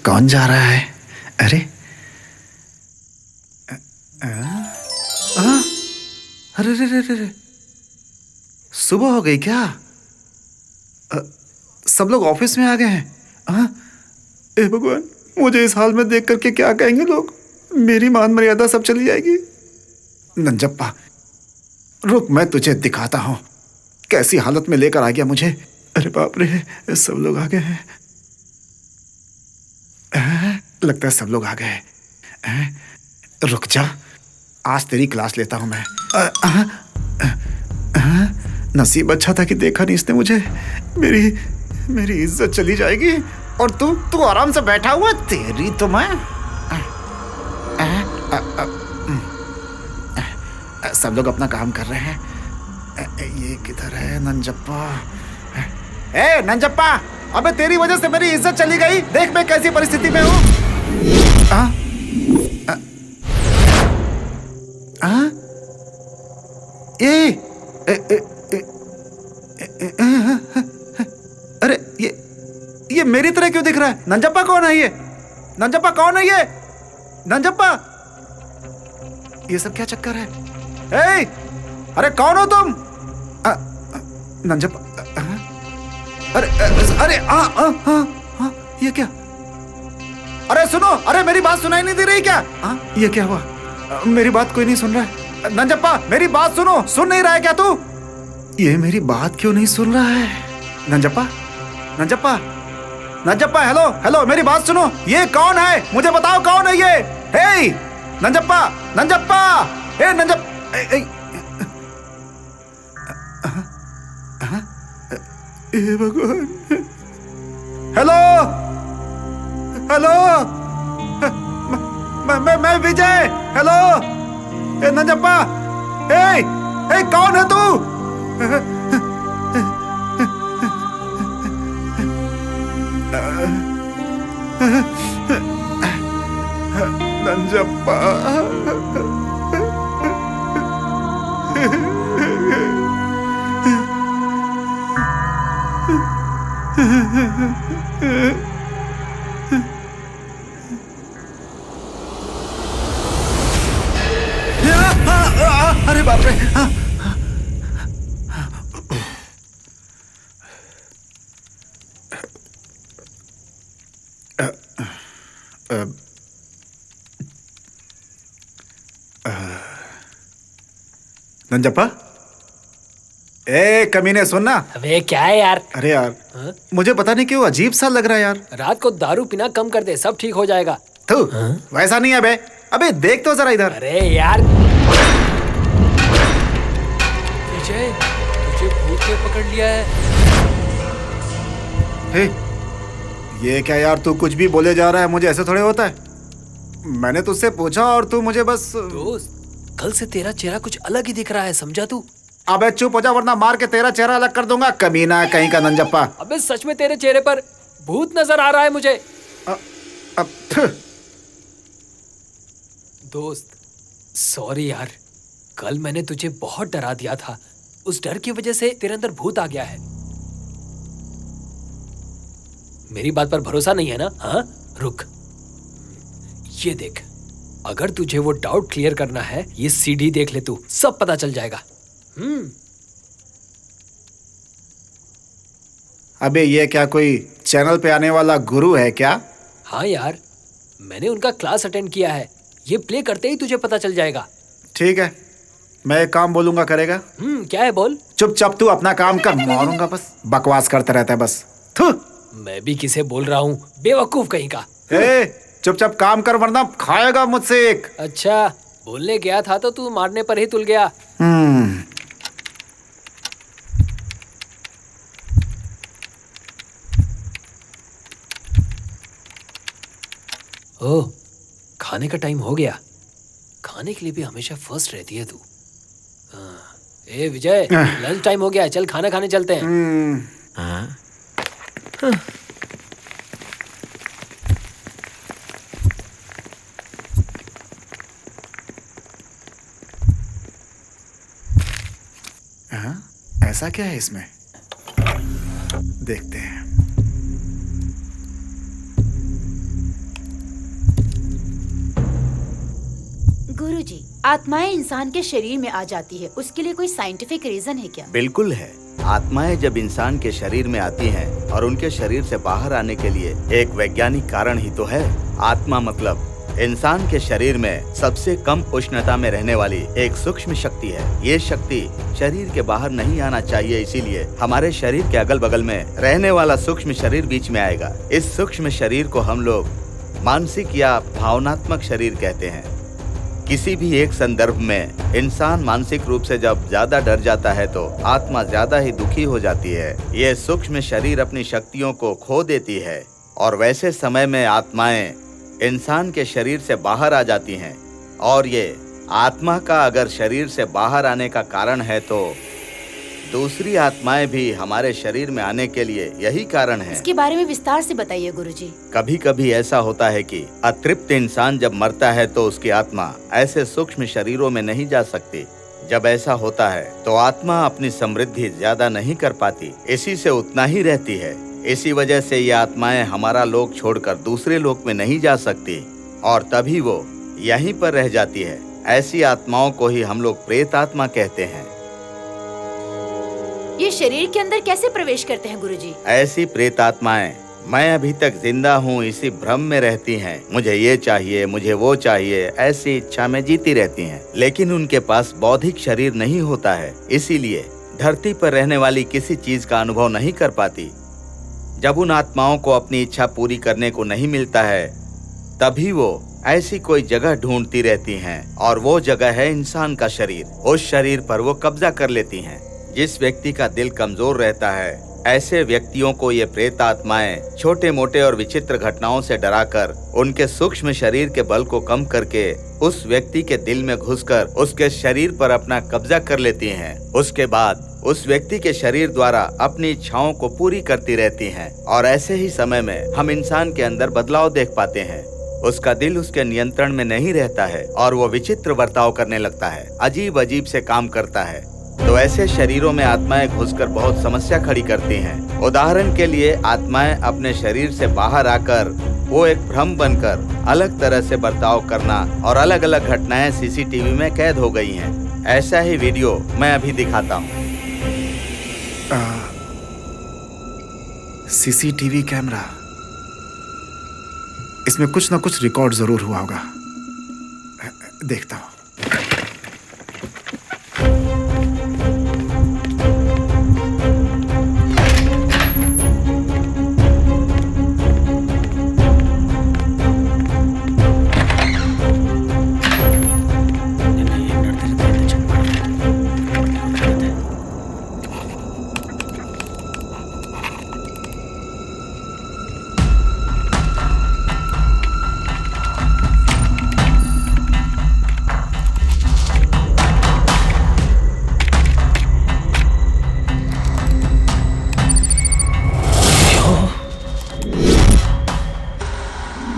कौन जा रहा है? अरे अरे रे रे रे रे, सुबह हो गई क्या? सब लोग ऑफिस में आ गए हैं। ए भगवान, मुझे इस हाल में देख करके क्या कहेंगे लोग? मेरी मान मर्यादा सब चली जाएगी। नंजप्पा रुक, मैं तुझे दिखाता हूँ कैसी हालत में लेकर आ गया मुझे। अरे बाप रे, सब लोग आ गए हैं। लगता है सब लोग आ गए हैं। रुक जा, आज तेरी क्लास लेता हूं मैं। नसीब अच्छा था कि देखा नहीं इसने मुझे। मेरी इज्जत चली जाएगी। और तू आराम से बैठा हुआ, तेरी तो मैं। सब लोग अपना काम कर रहे हैं। ये किधर है नंजप्पा? ए नंजप्पा, अबे तेरी वजह से मेरी इज्जत चली गई। देख मैं कैसी परिस्थिति में हूँ। अरे ये मेरी तरह क्यों दिख रहा है? नंजप्पा कौन है ये? नंजप्पा कौन है ये? नंजप्पा, ये सब क्या चक्कर है? ए, अरे कौन हो तुम? नंजप्पा, अरे अरे ये क्या? अरे सुनो, अरे मेरी बात सुनाई नहीं दे रही क्या? ये क्या हुआ? मेरी बात कोई नहीं सुन रहा है। नंजप्पा मेरी बात सुनो, सुन नहीं रहा है क्या तू? ये मेरी बात क्यों नहीं सुन रहा है? नंजप्पा, नंजप्पा, नंजप्पा, हेलो हेलो, मेरी बात सुनो। ये कौन है? मुझे बताओ कौन है ये? हे नंजप्पा, नंजप्पा, हे नंजप्पा। हे भगवान, हेलो हेलो, मैं विजय। हेलो ए नंजप्पा, ए कौन है तू? नंजप्पा, अरे बाप रे। नंजप्पा, ए कमीने सुनना। अबे क्या है यार? अरे यार मुझे पता नहीं क्यों अजीब सा लग रहा है यार। रात को दारू पीना कम कर दे, सब ठीक हो जाएगा। तू वैसा नहीं है बे। अबे देख तो जरा इधर। अरे यार विजय, तुझे भूत ने पकड़ लिया है। हे, ये क्या यार, तू कुछ भी बोले जा रहा है। मुझे ऐसे थोड़े होता है। मैंने तुझसे पूछा और तू मुझे बस। दोस्त, कल से तेरा चेहरा कुछ अलग ही दिख रहा है, समझा तू? अबे चुप हो जा वरना मार के तेरा चेहरा अलग कर दूंगा, कमीना है कहीं का नंजप्पा। अबे सच में तेरे चेहरे पर भूत नजर आ रहा है मुझे। दोस्त सॉरी यार, कल मैंने तुझे बहुत डरा दिया था। उस डर की वजह से तेरे अंदर भूत आ गया है। मेरी बात पर भरोसा नहीं है ना? हाँ रुक, ये देख, अगर तुझे वो डाउट क्लियर करना है, ये सीडी देख ले, तू सब पता चल जाएगा। अबे ये क्या कोई चैनल पे आने वाला गुरु है क्या? हाँ यार, मैंने उनका क्लास अटेंड किया है। ये प्ले करते ही तुझे पता चल जाएगा। ठीक है, मैं एक काम बोलूंगा, करेगा? क्या है बोल? चुपचाप तू अपना काम कर, मारूंगा बस। बकवास करता रहता है बस। थू। मैं भी किसे बोल रहा हूँ, बेवकूफ कहीं का। चुपचाप काम कर वरना खाएगा मुझसे एक। अच्छा, बोलने गया था तो तू मारने पर ही तुल गया। ओह, खाने का टाइम हो गया। खाने के लिए भी हमेशा फर्स्ट रहती है तू। ए विजय, लंच टाइम हो गया, चल खाना खाने चलते हैं। ऐसा क्या है इसमें? देखते हैं। गुरुजी, आत्माएं इंसान के शरीर में आ जाती है, उसके लिए कोई साइंटिफिक रीजन है क्या? बिल्कुल है। आत्माएं जब इंसान के शरीर में आती हैं और उनके शरीर से बाहर आने के लिए एक वैज्ञानिक कारण ही तो है। आत्मा मतलब इंसान के शरीर में सबसे कम उष्णता में रहने वाली एक सूक्ष्म शक्ति है। ये शक्ति शरीर के बाहर नहीं आना चाहिए, इसीलिए हमारे शरीर के अगल बगल में रहने वाला सूक्ष्म शरीर बीच में आएगा। इस सूक्ष्म शरीर को हम लोग मानसिक या भावनात्मक शरीर कहते हैं। किसी भी एक संदर्भ में इंसान मानसिक रूप से जब ज्यादा डर जाता है तो आत्मा ज्यादा ही दुखी हो जाती है। ये सूक्ष्म शरीर अपनी शक्तियों को खो देती है और वैसे समय में आत्माएं इंसान के शरीर से बाहर आ जाती हैं। और ये आत्मा का अगर शरीर से बाहर आने का कारण है तो दूसरी आत्माएं भी हमारे शरीर में आने के लिए यही कारण है। इसके बारे में विस्तार से बताइए गुरुजी। कभी कभी ऐसा होता है कि अतृप्त इंसान जब मरता है तो उसकी आत्मा ऐसे सूक्ष्म शरीरों में नहीं जा सकती। जब ऐसा होता है तो आत्मा अपनी समृद्धि ज्यादा नहीं कर पाती, इसी से उतना ही रहती है। इसी वजह से ये आत्माएं हमारा लोक छोड़कर दूसरे लोक में नहीं जा सकती और तभी वो यहीं पर रह जाती है। ऐसी आत्माओं को ही हम लोग प्रेत आत्मा कहते हैं। ये शरीर के अंदर कैसे प्रवेश करते हैं गुरुजी? ऐसी प्रेत आत्माएं मैं अभी तक जिंदा हूँ इसी भ्रम में रहती हैं। मुझे ये चाहिए, मुझे वो चाहिए, ऐसी इच्छा में जीती रहती हैं। लेकिन उनके पास बौद्धिक शरीर नहीं होता है, इसीलिए धरती पर रहने वाली किसी चीज का अनुभव नहीं कर पाती। जब उन आत्माओं को अपनी इच्छा पूरी करने को नहीं मिलता है तभी वो ऐसी कोई जगह ढूंढती रहती हैं और वो जगह है इंसान का शरीर। उस शरीर पर वो कब्जा कर लेती हैं। जिस व्यक्ति का दिल कमजोर रहता है ऐसे व्यक्तियों को ये प्रेत आत्माएं छोटे मोटे और विचित्र घटनाओं से डराकर उनके सूक्ष्म शरीर के बल को कम करके उस व्यक्ति के दिल में घुसकर उसके शरीर पर अपना कब्जा कर लेती हैं। उसके बाद उस व्यक्ति के शरीर द्वारा अपनी इच्छाओं को पूरी करती रहती हैं और ऐसे ही समय में हम इंसान के अंदर बदलाव देख पाते हैं। उसका दिल उसके नियंत्रण में नहीं रहता है और वो विचित्र बर्ताव करने लगता है, अजीब अजीब से काम करता है। तो ऐसे शरीरों में आत्माएं घुसकर बहुत समस्या खड़ी करती हैं। उदाहरण के लिए आत्माएं अपने शरीर से बाहर आकर वो एक भ्रम बनकर अलग तरह से बर्ताव करना और अलग अलग घटनाएं सीसीटीवी में कैद हो गई हैं। ऐसा ही वीडियो मैं अभी दिखाता हूँ। सीसीटीवी कैमरा, इसमें कुछ ना कुछ रिकॉर्ड जरूर हुआ होगा। देखता हूँ।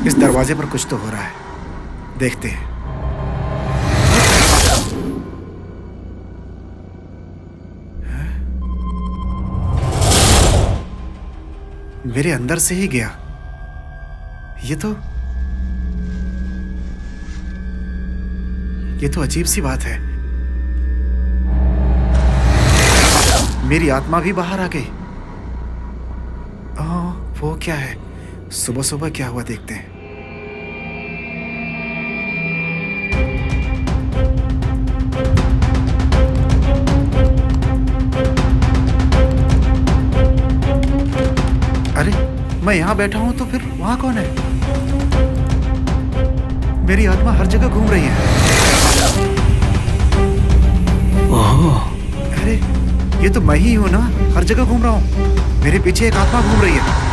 इस दरवाजे पर कुछ तो हो रहा है, देखते हैं। मेरे अंदर से ही गया। ये तो अजीब सी बात है। मेरी आत्मा भी बाहर आ गई। वो क्या है? सुबह सुबह क्या हुआ, देखते हैं। अरे, मैं यहाँ बैठा हूँ तो फिर वहाँ कौन है? मेरी आत्मा हर जगह घूम रही है। अरे, ये तो मैं ही हूँ ना, हर जगह घूम रहा हूँ। मेरे पीछे एक आत्मा घूम रही है।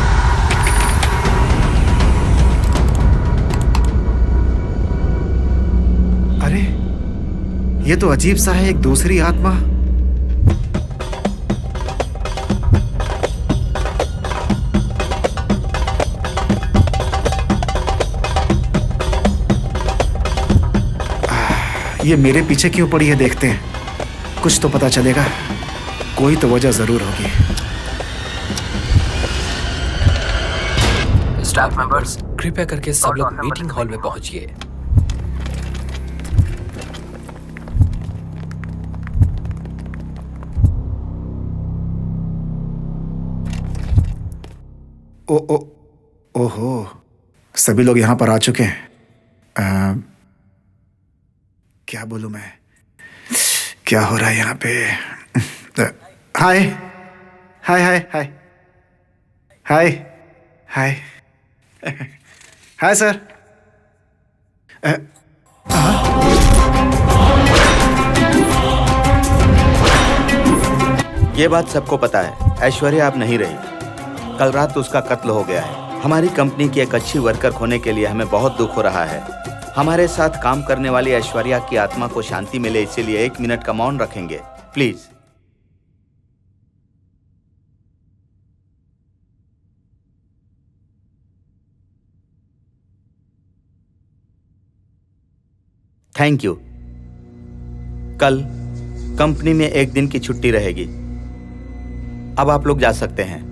अरे, ये तो अजीब सा है, एक दूसरी आत्मा। ये मेरे पीछे क्यों पड़ी है, देखते हैं। कुछ तो पता चलेगा। कोई तो वजह जरूर होगी। स्टाफ मेंबर्स, कृपया करके सब लोग मीटिंग हॉल में पहुंचिए। ओ ओहो, सभी लोग यहाँ पर आ चुके हैं। क्या बोलूं मैं? क्या हो रहा है यहाँ पे? हाय हाय हाय हाय हाय हाय हाय सर। ये बात सबको पता है, ऐश्वर्या अब नहीं रही। कल रात उसका कत्ल हो गया है। हमारी कंपनी की एक अच्छी वर्कर खोने के लिए हमें बहुत दुख हो रहा है। हमारे साथ काम करने वाली ऐश्वर्या की आत्मा को शांति मिले, इसीलिए 1 मिनट का मौन रखेंगे, प्लीज। Thank you. कल कंपनी में 1 दिन की छुट्टी रहेगी। अब आप लोग जा सकते हैं।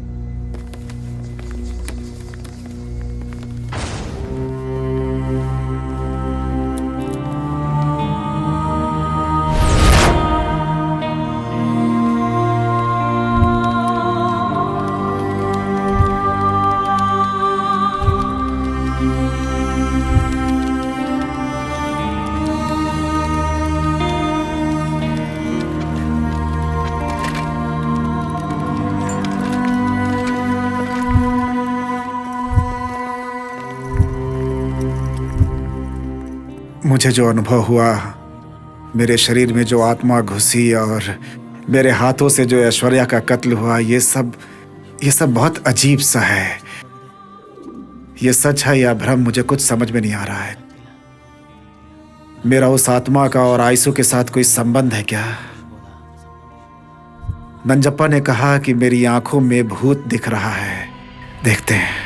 मुझे जो अनुभव हुआ, मेरे शरीर में जो आत्मा घुसी और मेरे हाथों से जो ऐश्वर्या का कत्ल हुआ, ये सब बहुत अजीब सा है। ये सच है या भ्रम, मुझे कुछ समझ में नहीं आ रहा है। मेरा उस आत्मा का और आयसु के साथ कोई संबंध है क्या? नंजप्पा ने कहा कि मेरी आंखों में भूत दिख रहा है। देखते हैं।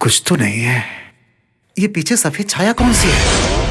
कुछ तो नहीं है। ये पीछे सफेद छाया कौन सी है?